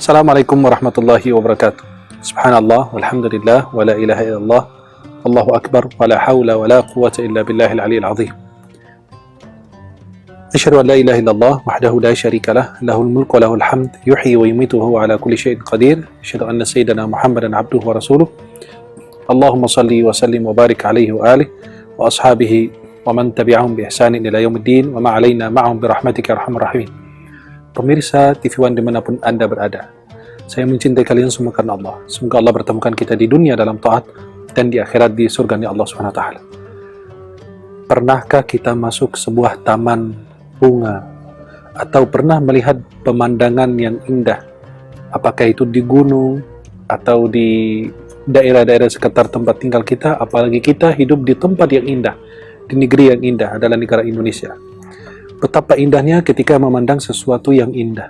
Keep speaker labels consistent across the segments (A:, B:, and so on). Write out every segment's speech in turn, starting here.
A: Assalamualaikum warahmatullahi wabarakatuh. Subhanallah, walhamdulillah, wa la ilaha illallah, Allahu akbar, wa la hawla wa la quwwata illa billahil aliyyil azim. Asyhadu an la ilaha illallah wahdahu la syarika lah, lahul mulku wa lahul hamd, yuhyi wa yumiitu wa huwa ala kulli syai'in qadir. Asyhadu anna sayyidana Muhammadan abduhu wa rasuluh. Allahumma salli wa sallim wa barik alaihi wa alihi wa ashabihi wa man tabi'ahum bi ihsanin ila yaumiddin wa ma alaina ma'ahum bi rahmatika ya arhamar rahimin. Pemirsa TV One dimanapun Anda berada, saya mencintai kalian semua karena Allah. Semoga Allah bertemukan kita di dunia dalam taat dan di akhirat di surganya Allah SWT. Pernahkah kita masuk sebuah taman bunga atau pernah melihat pemandangan yang indah? Apakah itu di gunung atau di daerah-daerah sekitar tempat tinggal kita, apalagi kita hidup di tempat yang indah, di negeri yang indah adalah negara Indonesia. Betapa indahnya ketika memandang sesuatu yang indah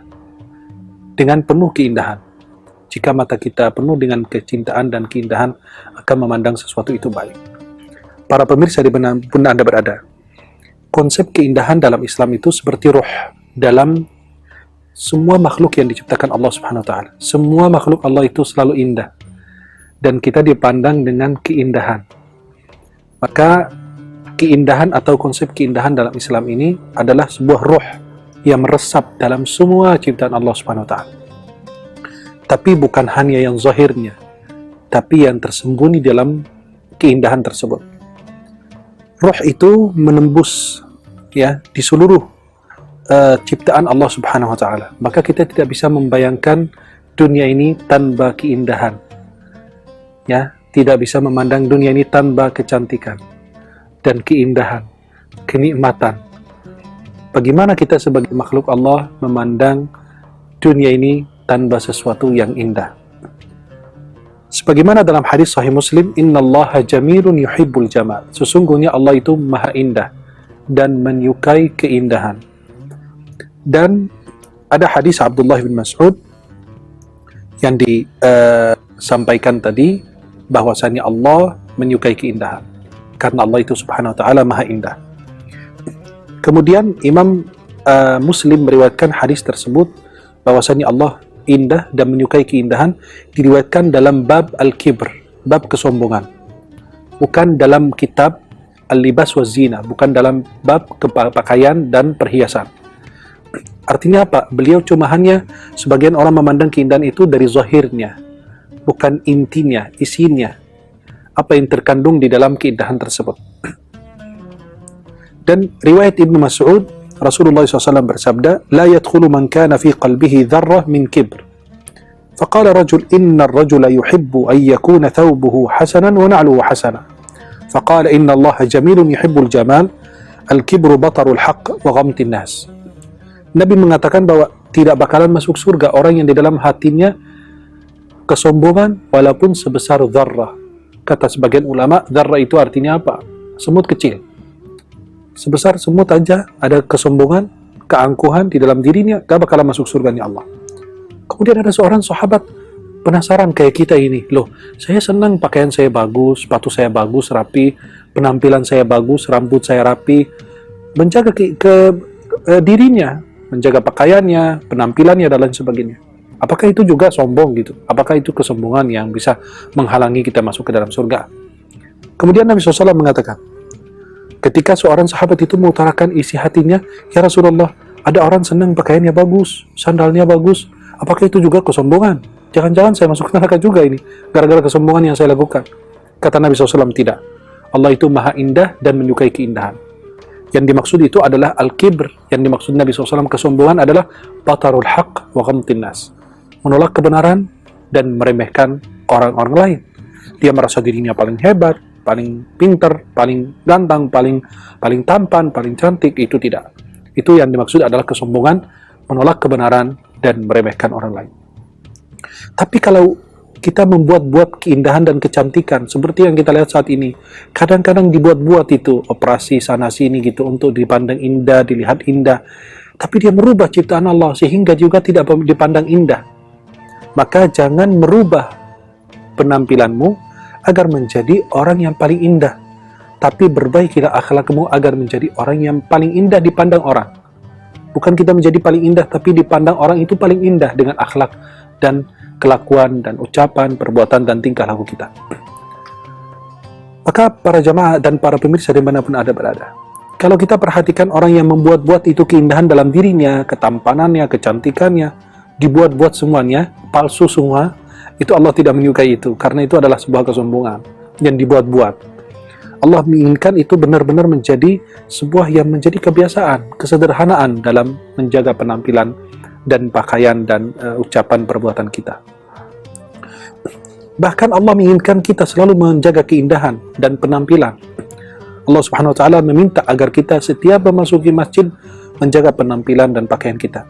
A: dengan penuh keindahan. Jika mata kita penuh dengan kecintaan dan keindahan, akan memandang sesuatu itu baik. Para pemirsa dimanapun Anda berada, konsep keindahan dalam Islam itu seperti roh dalam semua makhluk yang diciptakan Allah Subhanahu wa taala. Semua makhluk Allah itu selalu indah dan kita dipandang dengan keindahan. Maka keindahan atau konsep keindahan dalam Islam ini adalah sebuah roh yang meresap dalam semua ciptaan Allah Subhanahu wa taala. Tapi bukan hanya yang zahirnya, tapi yang tersembunyi dalam keindahan tersebut. Roh itu menembus di seluruh ciptaan Allah Subhanahu wa taala. Maka kita tidak bisa membayangkan dunia ini tanpa keindahan. Tidak bisa memandang dunia ini tanpa kecantikan dan keindahan, kenikmatan. Bagaimana kita sebagai makhluk Allah memandang dunia ini tanpa sesuatu yang indah? Sebagaimana dalam hadis Sahih Muslim, innallaha jamilun yuhibbul jamal. Sesungguhnya Allah itu maha indah dan menyukai keindahan. Dan ada hadis Abdullah bin Mas'ud yang disampaikan tadi, bahwasanya Allah menyukai keindahan karena Allah itu Subhanahu wa ta'ala maha indah. Kemudian Imam Muslim meriwayatkan hadis tersebut, bahwasanya Allah indah dan menyukai keindahan, diriwayatkan dalam bab al-kibr, bab kesombongan, bukan dalam kitab al-libas wa zina, bukan dalam bab pakaian dan perhiasan. Artinya apa? Beliau cuma hanya sebagian orang memandang keindahan itu dari zahirnya, bukan intinya, isinya, apa yang terkandung di dalam keindahan tersebut. Dan riwayat Ibnu Mas'ud, Rasulullah SAW bersabda, "La yadkhulu man kana fi qalbihi dharrah min kibr." Faqala rajul, "Inna ar-rajula yuhibbu an yakuna thawbuhu hasanan wa na'luhu hasana." Faqala, "Inna Allah jamilun yuhibbul jamal, al-kibru batarul haqq wa ghamtin nas." Nabi mengatakan bahwa tidak bakalan masuk surga orang yang di dalam hatinya kesombongan walaupun sebesar dharrah. Kata sebagian ulama, dharrah itu artinya apa? Semut kecil. Sebesar semut aja ada kesombongan, keangkuhan di dalam dirinya, gak bakalan masuk surganya Allah. Kemudian ada seorang sahabat penasaran kayak kita ini. Loh, saya senang pakaian saya bagus, sepatu saya bagus, rapi, penampilan saya bagus, rambut saya rapi. Menjaga dirinya, menjaga pakaiannya, penampilannya, dan lain sebagainya. Apakah itu juga sombong gitu? Apakah itu kesombongan yang bisa menghalangi kita masuk ke dalam surga? Kemudian Nabi SAW mengatakan, ketika seorang sahabat itu mengutarakan isi hatinya, "Ya Rasulullah, ada orang senang pakaiannya bagus, sandalnya bagus. Apakah itu juga kesombongan? Jangan-jangan saya masuk neraka juga ini, gara-gara kesombongan yang saya lakukan?" Kata Nabi SAW, tidak. Allah itu maha indah dan menyukai keindahan. Yang dimaksud itu adalah al-kibr. Yang dimaksud Nabi SAW kesombongan adalah batarul haqq wa ghamtin nas, menolak kebenaran dan meremehkan orang-orang lain. Dia merasa dirinya paling hebat, paling pintar, paling ganteng, paling tampan, paling cantik. Itu tidak. Itu yang dimaksud adalah kesombongan, menolak kebenaran dan meremehkan orang lain. Tapi kalau kita membuat-buat keindahan dan kecantikan seperti yang kita lihat saat ini, kadang-kadang dibuat-buat itu operasi sana sini gitu untuk dipandang indah, dilihat indah, tapi dia merubah ciptaan Allah sehingga juga tidak dipandang indah. Maka jangan merubah penampilanmu agar menjadi orang yang paling indah, tapi perbaikilah akhlakmu agar menjadi orang yang paling indah dipandang orang. Bukan kita menjadi paling indah, tapi dipandang orang itu paling indah dengan akhlak, dan kelakuan dan ucapan, perbuatan dan tingkah laku kita. Maka para jamaah dan para pemirsa dimanapun Anda berada, kalau kita perhatikan orang yang membuat-buat itu keindahan dalam dirinya, ketampanannya, kecantikannya, dibuat-buat semuanya, palsu semua, itu Allah tidak menyukai itu, karena itu adalah sebuah kesombongan yang dibuat-buat. Allah menginginkan itu benar-benar menjadi sebuah yang menjadi kebiasaan, kesederhanaan dalam menjaga penampilan dan pakaian dan ucapan perbuatan kita. Bahkan Allah menginginkan kita selalu menjaga keindahan dan penampilan. Allah Subhanahu wa taala meminta agar kita setiap memasuki masjid menjaga penampilan dan pakaian kita.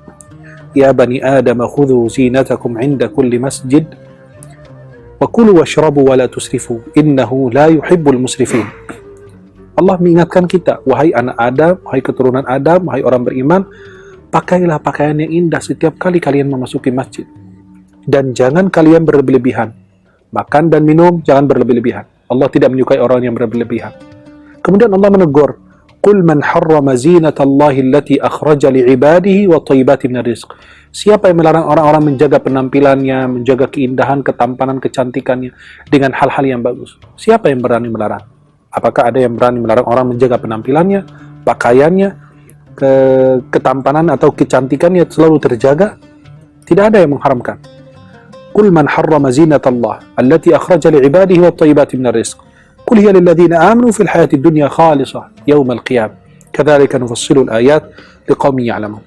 A: Ya bani Adam khudhu zinatakum 'inda kulli masjid wa kulu washrabu wa la tusrifu innahu la yuhibbul musrifin. Allah mengingatkan kita, wahai anak Adam, wahai keturunan Adam, wahai orang beriman, pakailah pakaian yang indah setiap kali kalian memasuki masjid. Dan jangan kalian berlebihan. Makan dan minum jangan berlebih-lebihan. Allah tidak menyukai orang yang berlebihan. Kemudian Allah menegur, "Qul man harrama zinatallahi allati akhraja li'ibadihi wa thayyibati minar rizq." Siapa yang melarang orang-orang menjaga penampilannya, menjaga keindahan, ketampanan, kecantikannya dengan hal-hal yang bagus? Siapa yang berani melarang? Apakah ada yang berani melarang orang menjaga penampilannya, pakaiannya, ketampanan atau kecantikannya selalu terjaga? Tidak ada yang mengharamkan. Qul man harrama zinatallah allati akhraja li'ibadihi wat thayyibati minar rizq. Qul hiya lil ladzina amanu fil hayatid dunya khalisah yaumal qiyamah. Kadzalika nufassilu al-ayat liqaumin ya'lamun.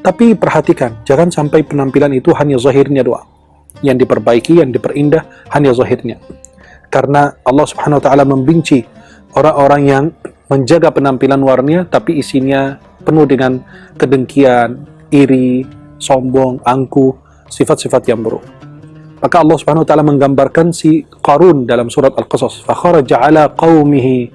A: Tapi perhatikan, jangan sampai penampilan itu hanya zahirnya doang. Yang diperbaiki, yang diperindah hanya zahirnya. Karena Allah Subhanahu wa taala membenci orang-orang yang menjaga penampilan luarnya tapi isinya penuh dengan kedengkian, iri, sombong, angkuh, sifat-sifat yang buruk. Maka Allah Subhanahu wa taala menggambarkan si Qarun dalam surat Al-Qasas, fa kharaja ala qaumihi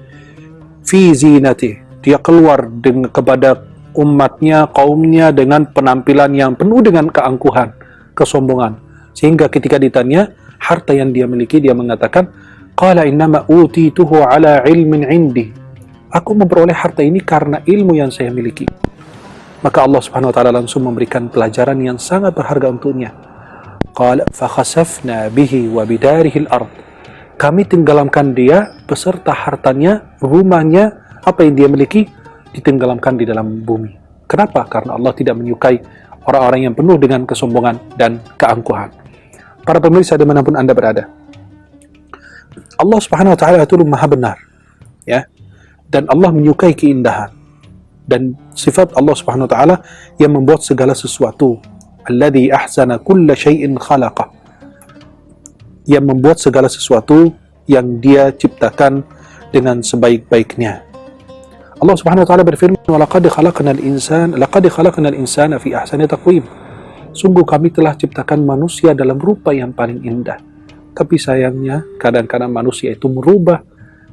A: fi zinatihi. Dia keluar kepada umatnya, kaumnya dengan penampilan yang penuh dengan keangkuhan, kesombongan. Sehingga ketika ditanya harta yang dia miliki, dia mengatakan, qala innama utituhu ala ilmin indi. Aku memperoleh harta ini karena ilmu yang saya miliki. Maka Allah Subhanahu wa taala langsung memberikan pelajaran yang sangat berharga untuknya. Qala fa khasafna bihi wa bidarihi al-ard. Kami tenggelamkan dia beserta hartanya, rumahnya, apa yang dia miliki ditenggelamkan di dalam bumi. Kenapa? Karena Allah tidak menyukai orang-orang yang penuh dengan kesombongan dan keangkuhan. Para pemirsa dimanapun Anda berada, Allah Subhanahu wa taala itu Maha benar, ya. Dan Allah menyukai keindahan. Dan sifat Allah Subhanahu wa taala yang membuat segala sesuatu, alladzi ahsana kulla syai'in khalaqa, yang membuat segala sesuatu yang dia ciptakan dengan sebaik-baiknya. Allah Subhanahu wa taala berfirman, "Wa laqad khalaqnal insana fi ahsani taqwim." Sungguh kami telah ciptakan manusia dalam rupa yang paling indah. Tapi sayangnya kadang-kadang manusia itu merubah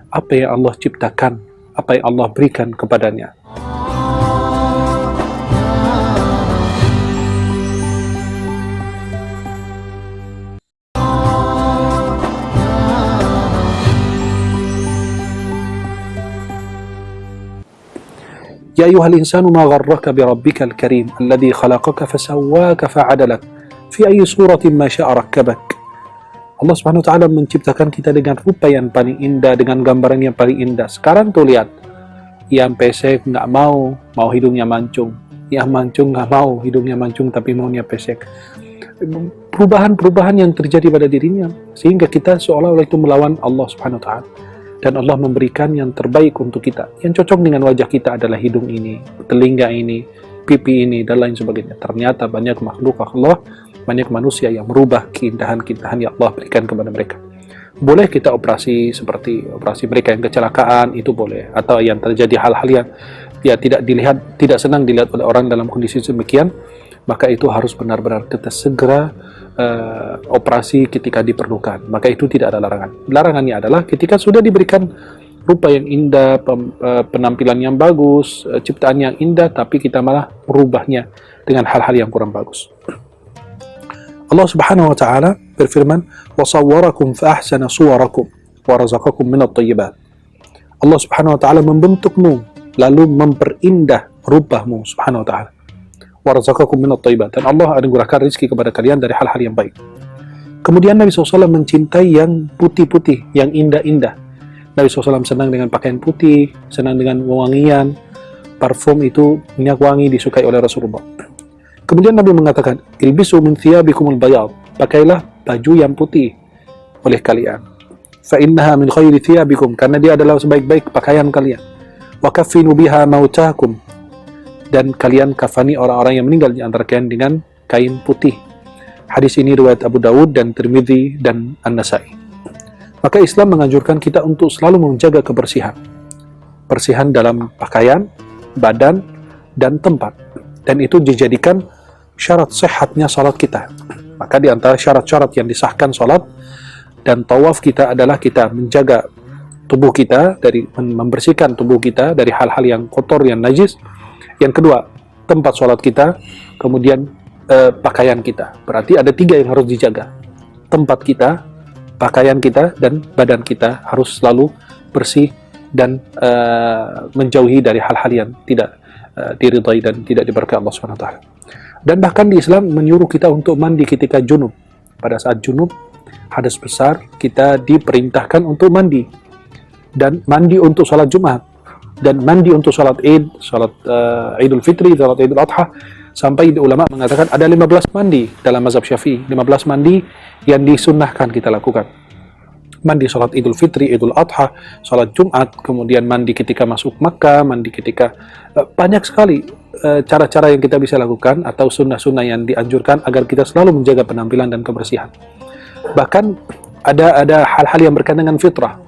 A: apa yang Allah ciptakan, apa yang Allah berikan kepadanya. Ya ayyuhal insanu ma gharraka bi rabbikal karim alladhi khalaqaka fasawwaka fa'adalak fi ayyi suratin ma syaa rakkabak. Allah Subhanahu wa taala menciptakan kita dengan rupa yang paling indah, dengan gambaran yang paling indah. Sekarang tuh lihat, yang pesek nggak mau hidungnya mancung, yang mancung nggak mau hidungnya mancung tapi maunya pesek. Perubahan-perubahan yang terjadi pada dirinya sehingga kita seolah-olah itu melawan Allah Subhanahu wa taala. Dan Allah memberikan yang terbaik untuk kita. Yang cocok dengan wajah kita adalah hidung ini, telinga ini, pipi ini, dan lain sebagainya. Ternyata banyak makhluk Allah, banyak manusia yang merubah keindahan-keindahan yang Allah berikan kepada mereka. Boleh kita operasi seperti operasi mereka yang kecelakaan, itu boleh. Atau yang terjadi hal-hal yang ya tidak senang dilihat oleh orang dalam kondisi demikian, maka itu harus benar-benar kita segera operasi ketika diperlukan. Maka itu tidak ada larangan. Larangannya adalah ketika sudah diberikan rupa yang indah, penampilan yang bagus, ciptaan yang indah, tapi kita malah merubahnya dengan hal-hal yang kurang bagus. Allah Subhanahu wa taala berfirman, "Wa sawwarakum fa ahsana suwarakum wa razaqakum minat thayyibat." Allah Subhanahu wa taala membentukmu lalu memperindah rupahmu Subhanahu wa taala. warzaqakum minat thayyibat, dan Allah anugerahkan rezeki kepada kalian dari hal-hal yang baik. Kemudian Nabi SAW mencintai yang putih-putih, yang indah-indah. Nabi SAW senang dengan pakaian putih, senang dengan wewangian, parfum itu, minyak wangi disukai oleh Rasulullah. Kemudian Nabi mengatakan, ilbisu min thiyabikumul bayad, pakailah baju yang putih oleh kalian. Fa innaha min khairi thiyabikum, karena dia adalah sebaik-baik pakaian kalian. Wa kaffinu biha mautakum, dan kalian kafani orang-orang yang meninggal di antara kalian dengan kain putih. Hadis ini riwayat Abu Dawud dan Tirmidzi dan An-Nasai. Maka Islam menganjurkan kita untuk selalu menjaga kebersihan. Bersihan dalam pakaian, badan, dan tempat. Dan itu dijadikan syarat sehatnya salat kita. Maka di antara syarat-syarat yang disahkan salat dan tawaf kita adalah kita menjaga tubuh kita, dari membersihkan tubuh kita dari hal-hal yang kotor, yang najis. Yang kedua, tempat salat kita, kemudian pakaian kita. Berarti ada 3 yang harus dijaga. Tempat kita, pakaian kita, dan badan kita harus selalu bersih dan menjauhi dari hal-hal yang tidak diridhai dan tidak diberkahi Allah SWT. Dan bahkan di Islam menyuruh kita untuk mandi ketika junub. Pada saat junub, hadas besar, kita diperintahkan untuk mandi. Dan mandi untuk salat Jumat. Dan mandi untuk salat Id, salat Idul Fitri, salat Idul Adha. Sampai ulama mengatakan ada 15 mandi dalam mazhab Syafi'i. 15 mandi yang disunnahkan kita lakukan. Mandi salat Idul Fitri, Idul Adha, salat Jumat, kemudian mandi ketika masuk Makkah, mandi ketika banyak sekali cara-cara yang kita bisa lakukan atau sunnah-sunnah yang dianjurkan agar kita selalu menjaga penampilan dan kebersihan. Bahkan ada hal-hal yang berkaitan dengan fitrah,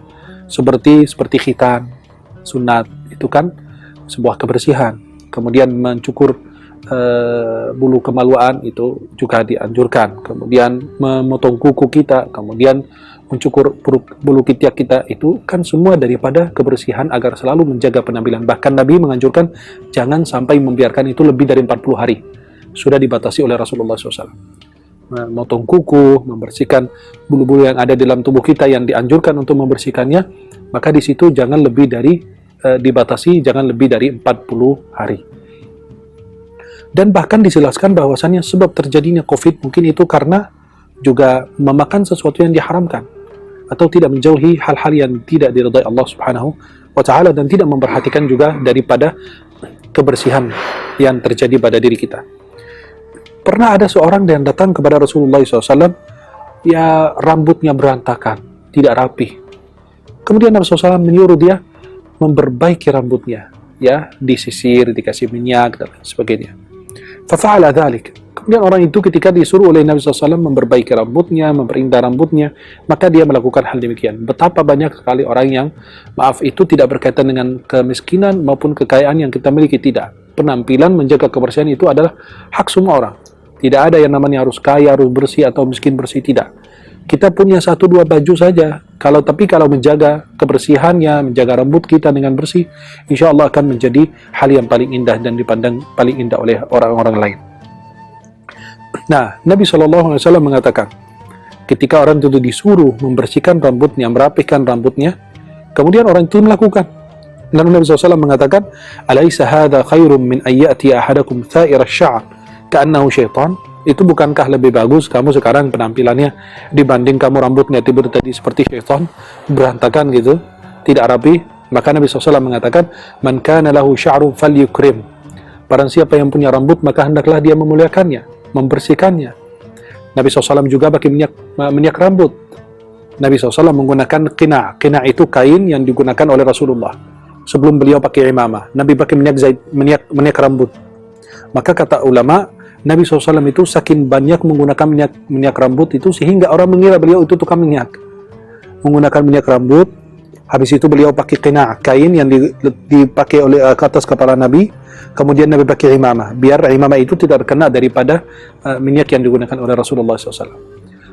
A: seperti khitan, sunat, itu kan sebuah kebersihan. Kemudian mencukur bulu kemaluan itu juga dianjurkan. Kemudian memotong kuku kita, kemudian mencukur bulu ketiak kita, itu kan semua daripada kebersihan agar selalu menjaga penampilan. Bahkan Nabi menganjurkan jangan sampai membiarkan itu lebih dari 40 hari. Sudah dibatasi oleh Rasulullah SAW. Memotong kuku, membersihkan bulu-bulu yang ada dalam tubuh kita yang dianjurkan untuk membersihkannya, maka di situ jangan lebih dari dibatasi, jangan lebih dari 40 hari. Dan bahkan dijelaskan bahwasannya sebab terjadinya COVID mungkin itu karena juga memakan sesuatu yang diharamkan atau tidak menjauhi hal-hal yang tidak diridhai Allah Subhanahu wa Ta'ala, dan tidak memperhatikan juga daripada kebersihan yang terjadi pada diri kita. Pernah ada seorang yang datang kepada Rasulullah SAW, ya rambutnya berantakan, tidak rapi. Kemudian Nabi SAW menyuruh dia memperbaiki rambutnya, ya disisir, dikasih minyak dan sebagainya. Fafa'ala dzalik. Kemudian orang itu ketika disuruh oleh Nabi SAW memperbaiki rambutnya, memperindah rambutnya, maka dia melakukan hal demikian. Betapa banyak sekali orang yang, maaf, itu tidak berkaitan dengan kemiskinan maupun kekayaan yang kita miliki, tidak. Penampilan, menjaga kebersihan itu adalah hak semua orang. Tidak ada yang namanya harus kaya, harus bersih, atau miskin bersih, tidak. Kita punya 1-2 baju saja. Tapi kalau menjaga kebersihannya, menjaga rambut kita dengan bersih, insya Allah akan menjadi hal yang paling indah dan dipandang paling indah oleh orang-orang lain. Nah, Nabi SAW mengatakan, ketika orang itu disuruh membersihkan rambutnya, merapihkan rambutnya, kemudian orang itu melakukan. Dan Nabi SAW mengatakan, "Alaisa hadza khairum min ayyati ahadakum tha'ira asy-sya'r ka'annahu syaitan?" Itu bukankah lebih bagus kamu sekarang penampilannya dibanding kamu rambutnya tiba tadi seperti syaitan, berantakan gitu, tidak rapi? Maka Nabi SAW mengatakan, "Man kana lahu sya'run falyukrim." Barang siapa yang punya rambut, maka hendaklah dia memuliakannya, membersihkannya. Nabi SAW juga pakai minyak rambut. Nabi SAW menggunakan qina'. Qina' itu kain yang digunakan oleh Rasulullah sebelum beliau pakai imamah. Nabi pakai minyak rambut. Maka kata ulama, Nabi SAW itu saking banyak menggunakan minyak rambut itu sehingga orang mengira beliau itu tukang minyak. Menggunakan minyak rambut, habis itu beliau pakai qina', kain yang dipakai oleh ke atas kepala Nabi, kemudian Nabi pakai imamah, biar imamah itu tidak terkena daripada minyak yang digunakan oleh Rasulullah SAW.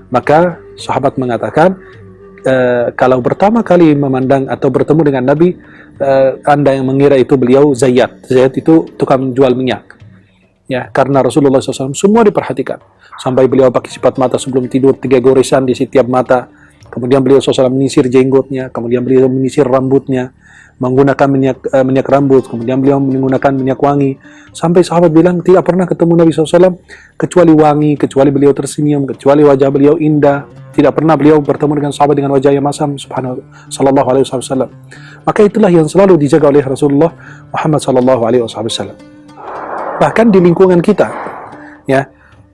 A: Maka sahabat mengatakan, kalau pertama kali memandang atau bertemu dengan Nabi, Anda yang mengira itu beliau Zayyat. Zayyat itu tukang jual minyak. Ya, karena Rasulullah SAW semua diperhatikan. Sampai beliau pakai sifat mata sebelum tidur 3 goresan di setiap mata. Kemudian beliau SAW menyisir jenggotnya, kemudian beliau menyisir rambutnya. menggunakan minyak rambut, kemudian beliau menggunakan minyak wangi, sampai sahabat bilang tidak pernah ketemu Nabi SAW kecuali wangi, kecuali beliau tersenyum, kecuali wajah beliau indah. Tidak pernah beliau bertemu dengan sahabat dengan wajah yang masam, subhanallah, sallallahu alaihi wasallam. Maka itulah yang selalu dijaga oleh Rasulullah Muhammad sallallahu alaihi wasallam. Bahkan di lingkungan kita, ya,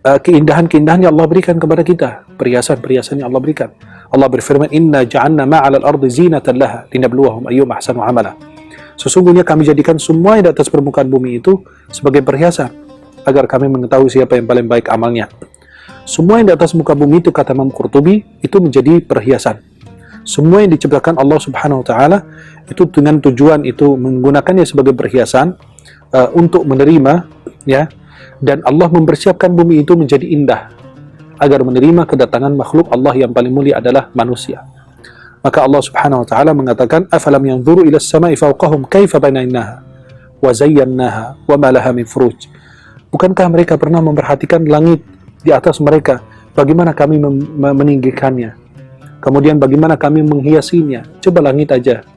A: keindahan-keindahan yang Allah berikan kepada kita, perhiasan-perhiasan yang Allah berikan. Allah berfirman, "Inna ja'alna ma'alal ardi zinatan laha linabluwahum ayyuhum ahsanu amala." Sesungguhnya kami jadikan semua yang di atas permukaan bumi itu sebagai perhiasan agar kami mengetahui siapa yang paling baik amalnya. Semua yang di atas muka bumi itu, kata Imam Qurtubi, itu menjadi perhiasan. Semua yang diciptakan Allah Subhanahu wa taala itu dengan tujuan itu menggunakannya sebagai perhiasan untuk menerima, ya. Dan Allah mempersiapkan bumi itu menjadi indah agar menerima kedatangan makhluk Allah yang paling mulia adalah manusia. Maka Allah Subhanahu wa taala mengatakan, "Afalam yanzuru ila as-sama'i fawqahum kaifa banaynaha wa zayyannaha wa ma laha min furuj." Bukankah mereka pernah memperhatikan langit di atas mereka, bagaimana kami meninggikannya, kemudian bagaimana kami menghiasinya? Coba langit aja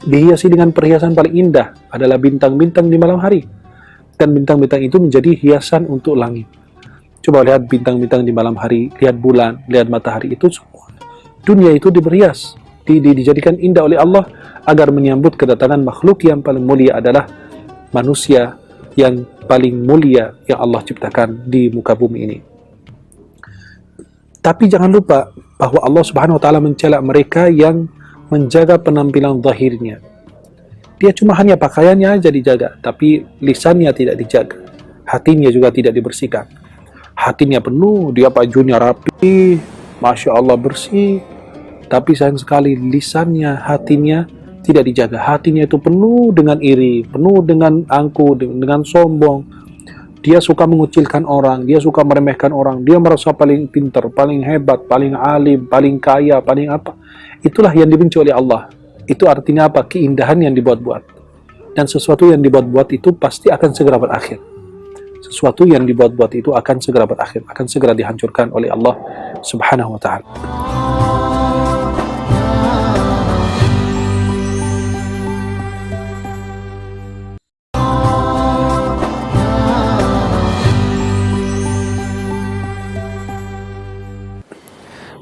A: dihiasi dengan perhiasan paling indah adalah bintang-bintang di malam hari, dan bintang-bintang itu menjadi hiasan untuk langit. Coba lihat bintang-bintang di malam hari, lihat bulan, lihat matahari, itu semua dunia itu diberhias, dijadikan indah oleh Allah agar menyambut kedatangan makhluk yang paling mulia adalah manusia yang paling mulia yang Allah ciptakan di muka bumi ini. Tapi jangan lupa bahwa Allah Subhanahu wa taala mencela mereka yang menjaga penampilan zahirnya. Dia cuma hanya pakaiannya aja dijaga, tapi lisannya tidak dijaga. Hatinya juga tidak dibersihkan. Hatinya penuh, dia bajunya rapi, Masya Allah bersih, tapi sayang sekali lisannya, hatinya tidak dijaga. Hatinya itu penuh dengan iri, penuh dengan angku, dengan sombong. Dia suka mengucilkan orang, dia suka meremehkan orang, dia merasa paling pintar, paling hebat, paling alim, paling kaya, paling apa. Itulah yang dibenci oleh Allah. Itu artinya apa? Keindahan yang dibuat-buat. Dan sesuatu yang dibuat-buat itu pasti akan segera berakhir. Sesuatu yang dibuat-buat itu akan segera berakhir, akan segera dihancurkan oleh Allah Subhanahu wa ta'ala.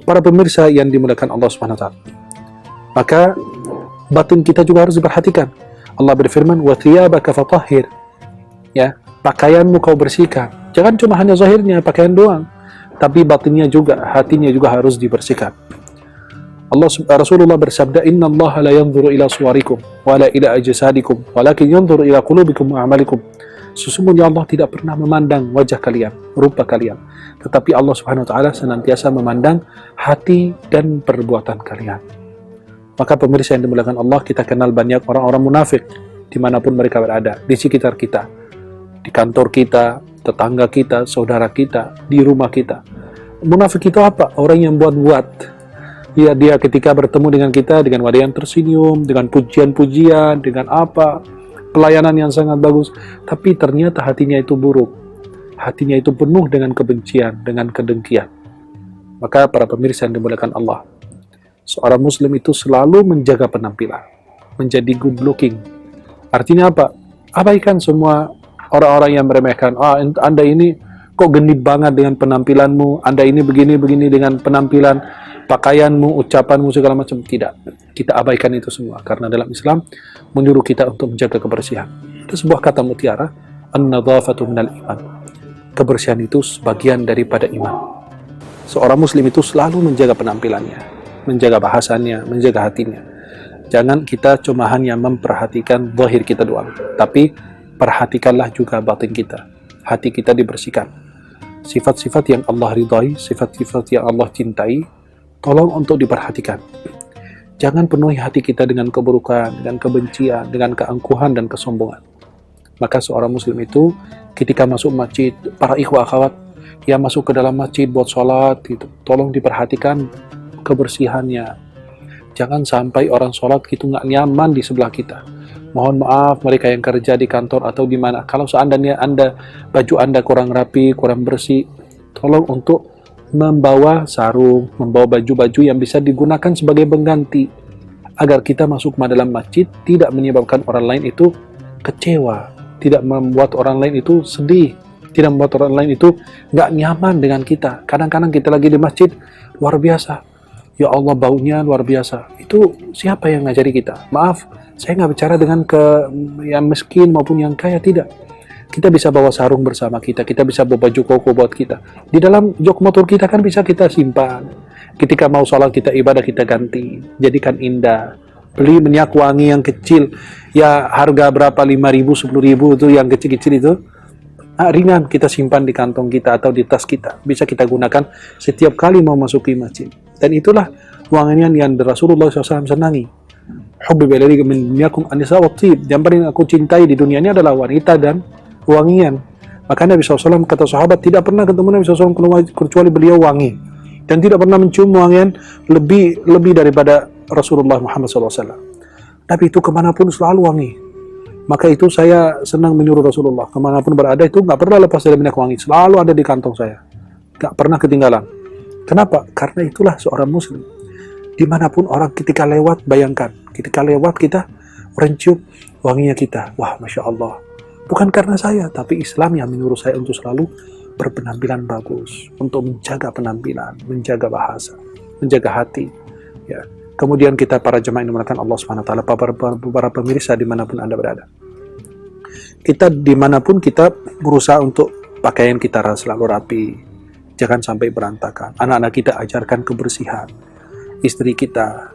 A: Para pemirsa yang dimuliakan Allah Subhanahu wa ta'ala, maka batin kita juga harus diperhatikan. Allah berfirman, "Wa thiyabaka fatahhir." Ya, pakaianmu kau bersihkan. Jangan cuma hanya zahirnya, pakaian doang, tapi batinnya juga, hatinya juga harus dibersihkan. Rasulullah bersabda, "Inna Allah la yanzuru ila suwarikum wa la ila ajsadikum, walakin yanzuru ila qulubikum wa amalikum." Sesungguhnya Allah tidak pernah memandang wajah kalian, rupa kalian, tetapi Allah Subhanahu wa taala senantiasa memandang hati dan perbuatan kalian. Maka pemirsa yang dimuliakan Allah, kita kenal banyak orang-orang munafik dimanapun mereka berada, di sekitar kita, di kantor kita, tetangga kita, saudara kita, di rumah kita. Munafik itu apa? Orang yang buat-buat. Ya, dia ketika bertemu dengan kita dengan wajah yang tersenyum, dengan pujian-pujian, dengan apa, pelayanan yang sangat bagus, tapi ternyata hatinya itu buruk. Hatinya itu penuh dengan kebencian, dengan kedengkian. Maka para pemirsa yang dimuliakan Allah, seorang muslim itu selalu menjaga penampilan, menjadi good looking. Artinya apa? Abaikan semua orang-orang yang meremehkan. Anda ini kok genit banget dengan penampilanmu, Anda ini begini-begini dengan penampilan, pakaianmu, ucapanmu, segala macam. Tidak, kita abaikan itu semua, karena dalam Islam menyuruh kita untuk menjaga kebersihan. Itu sebuah kata mutiara, an-nadhafatu minal iman. Kebersihan itu sebagian daripada iman. Seorang muslim itu selalu menjaga penampilannya, menjaga bahasannya, menjaga hatinya. Jangan kita cuma hanya memperhatikan zahir kita doang, tapi perhatikanlah juga batin kita. Hati kita dibersihkan. Sifat-sifat yang Allah ridhai, sifat-sifat yang Allah cintai, tolong untuk diperhatikan. Jangan penuhi hati kita dengan keburukan, dengan kebencian, dengan keangkuhan dan kesombongan. Maka seorang muslim itu ketika masuk masjid, para ikhwah akhwat yang masuk ke dalam masjid buat sholat, gitu, tolong diperhatikan kebersihannya. Jangan sampai orang sholat gitu nggak nyaman di sebelah kita. Mohon maaf mereka yang kerja di kantor atau di mana, kalau seandainya baju Anda kurang rapi, kurang bersih, tolong untuk membawa sarung, membawa baju-baju yang bisa digunakan sebagai pengganti, agar kita masuk ke dalam masjid tidak menyebabkan orang lain itu kecewa, tidak membuat orang lain itu sedih, tidak membuat orang lain itu nggak nyaman dengan kita. Kadang-kadang kita lagi di masjid, luar biasa, ya Allah baunya luar biasa. Itu siapa yang ngajari kita? Maaf, saya nggak bicara dengan yang miskin maupun yang kaya, tidak. Kita bisa bawa sarung bersama kita bisa bawa baju koko buat kita. Di dalam jok motor kita kan bisa kita simpan. Ketika mau sholat kita ibadah kita ganti, jadikan indah. Beli minyak wangi yang kecil, ya harga berapa, 5.000, 10.000 itu yang kecil-kecil itu. Ringan kita simpan di kantong kita atau di tas kita. Bisa kita gunakan setiap kali mau masuki masjid. Dan itulah wangian yang Rasulullah SAW senangi. Hubbiba ilayya minkum an-nisa wat-thib. Yang paling aku cintai di dunia ini adalah wanita dan wangian. Maka Nabi SAW kata sahabat tidak pernah ketemu Nabi SAW kecuali beliau wangi, dan tidak pernah mencium wangian lebih daripada Rasulullah Muhammad SAW. Nabi itu kemanapun selalu wangi. Maka itu saya senang menyuruh Rasulullah kemanapun berada itu nggak pernah lepas dari minyak wangi, selalu ada di kantong saya, nggak pernah ketinggalan. Kenapa? Karena itulah seorang muslim. Dimanapun orang ketika lewat, bayangkan ketika lewat kita orang cium wanginya kita, wah Masya Allah. Bukan karena saya, tapi Islam yang menyuruh saya untuk selalu berpenampilan bagus, untuk menjaga penampilan, menjaga bahasa, menjaga hati. Ya. Kemudian kita para jemaah yang dimuliakan Allah Subhanahu Wa Taala, para pemirsa dimanapun Anda berada, kita dimanapun kita berusaha untuk pakaian kita selalu rapi, jangan sampai berantakan. Anak-anak kita ajarkan kebersihan, istri kita,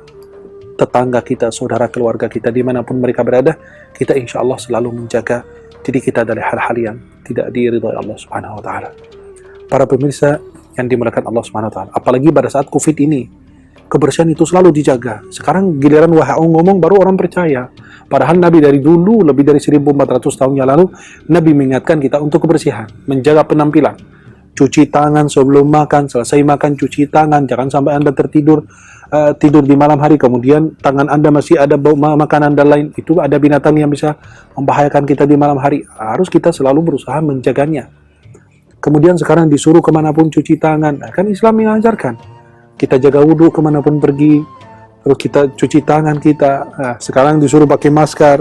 A: tetangga kita, saudara keluarga kita, dimanapun mereka berada, kita insya Allah selalu menjaga diri kita dari hal-hal yang tidak diridhai Allah Subhanahu Wa Taala. Para pemirsa yang dimuliakan Allah Subhanahu Wa Taala, apalagi pada saat COVID ini, kebersihan itu selalu dijaga. Sekarang giliran WHO ngomong baru orang percaya. Padahal Nabi dari dulu, lebih dari 1400 tahun yang lalu, Nabi mengingatkan kita untuk kebersihan, menjaga penampilan. Cuci tangan sebelum makan, selesai makan cuci tangan, jangan sampai Anda tidur di malam hari, kemudian tangan Anda masih ada bau makanan dan lain, itu ada binatang yang bisa membahayakan kita di malam hari. Harus kita selalu berusaha menjaganya. Kemudian sekarang disuruh kemanapun cuci tangan, kan Islam mengajarkan kita jaga wudhu kemanapun pergi, terus kita cuci tangan kita. Sekarang disuruh pakai masker.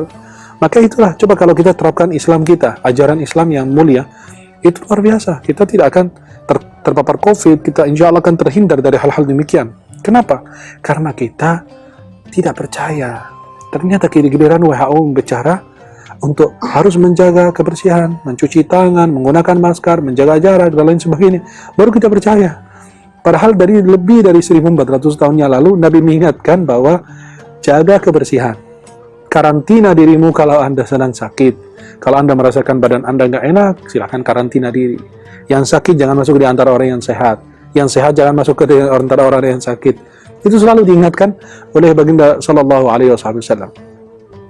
A: Maka itulah, coba kalau kita terapkan Islam kita, ajaran Islam yang mulia, itu luar biasa. Kita tidak akan terpapar COVID, kita insya Allah akan terhindar dari hal-hal demikian. Kenapa? Karena kita tidak percaya. Ternyata giliran WHO bicara untuk harus menjaga kebersihan, mencuci tangan, menggunakan masker, menjaga jarak, dan lain sebagainya. Baru kita percaya. Padahal dari lebih dari 1400 tahun yang lalu, Nabi mengingatkan bahwa jaga kebersihan. Karantina dirimu kalau Anda sedang sakit. Kalau Anda merasakan badan Anda nggak enak, silahkan karantina diri. Yang sakit jangan masuk di antara orang yang sehat. Yang sehat jangan masuk ke antara orang yang sakit. Itu selalu diingatkan oleh baginda Sallallahu Alaihi Wasallam.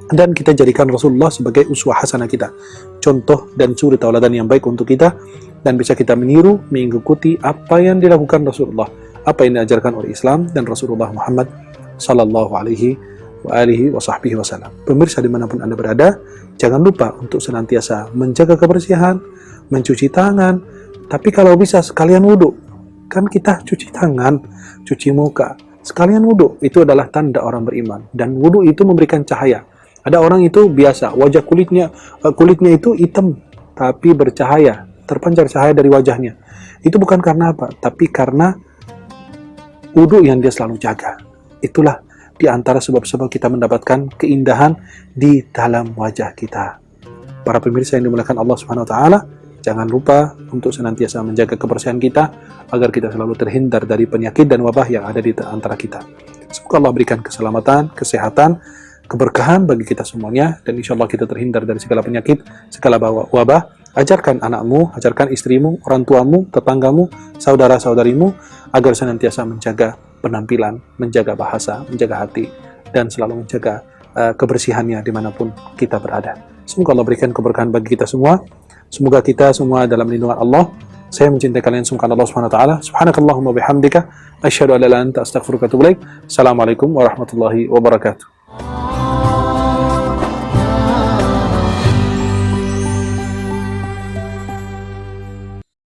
A: Dan kita jadikan Rasulullah sebagai uswah hasanah kita, contoh dan suri tauladan yang baik untuk kita, dan bisa kita meniru, mengikuti apa yang dilakukan Rasulullah, apa yang diajarkan oleh Islam dan Rasulullah Muhammad Sallallahu Alaihi Wasallam. Pemirsa dimanapun Anda berada, jangan lupa untuk senantiasa menjaga kebersihan, mencuci tangan, tapi kalau bisa sekalian wudhu. Kan kita cuci tangan, cuci muka, sekalian wudhu, itu adalah tanda orang beriman. Dan wudhu itu memberikan cahaya. Ada orang itu biasa, wajah kulitnya itu hitam, tapi bercahaya, terpancar cahaya dari wajahnya. Itu bukan karena apa, tapi karena wudhu yang dia selalu jaga. Itulah di antara sebab-sebab kita mendapatkan keindahan di dalam wajah kita. Para pemirsa yang dimuliakan Allah Subhanahu Wa Taala, jangan lupa untuk senantiasa menjaga kebersihan kita agar kita selalu terhindar dari penyakit dan wabah yang ada di antara kita. Semoga Allah berikan keselamatan, kesehatan, keberkahan bagi kita semuanya, dan insya Allah kita terhindar dari segala penyakit, segala wabah. Ajarkan anakmu, ajarkan istrimu, orang tuamu, tetanggamu, saudara-saudarimu agar senantiasa menjaga penampilan, menjaga bahasa, menjaga hati, dan selalu menjaga kebersihannya dimanapun kita berada. Semoga Allah berikan keberkahan bagi kita semua. Semoga kita semua dalam lindungan Allah. Saya mencintai kalian semua karena Allah Subhanahu Wa Taala. Subhanakallahumma bihamdika, asyhadu an la ilaha illa anta, astaghfiruka wa atubu ilaik. Assalamualaikum warahmatullahi wabarakatuh.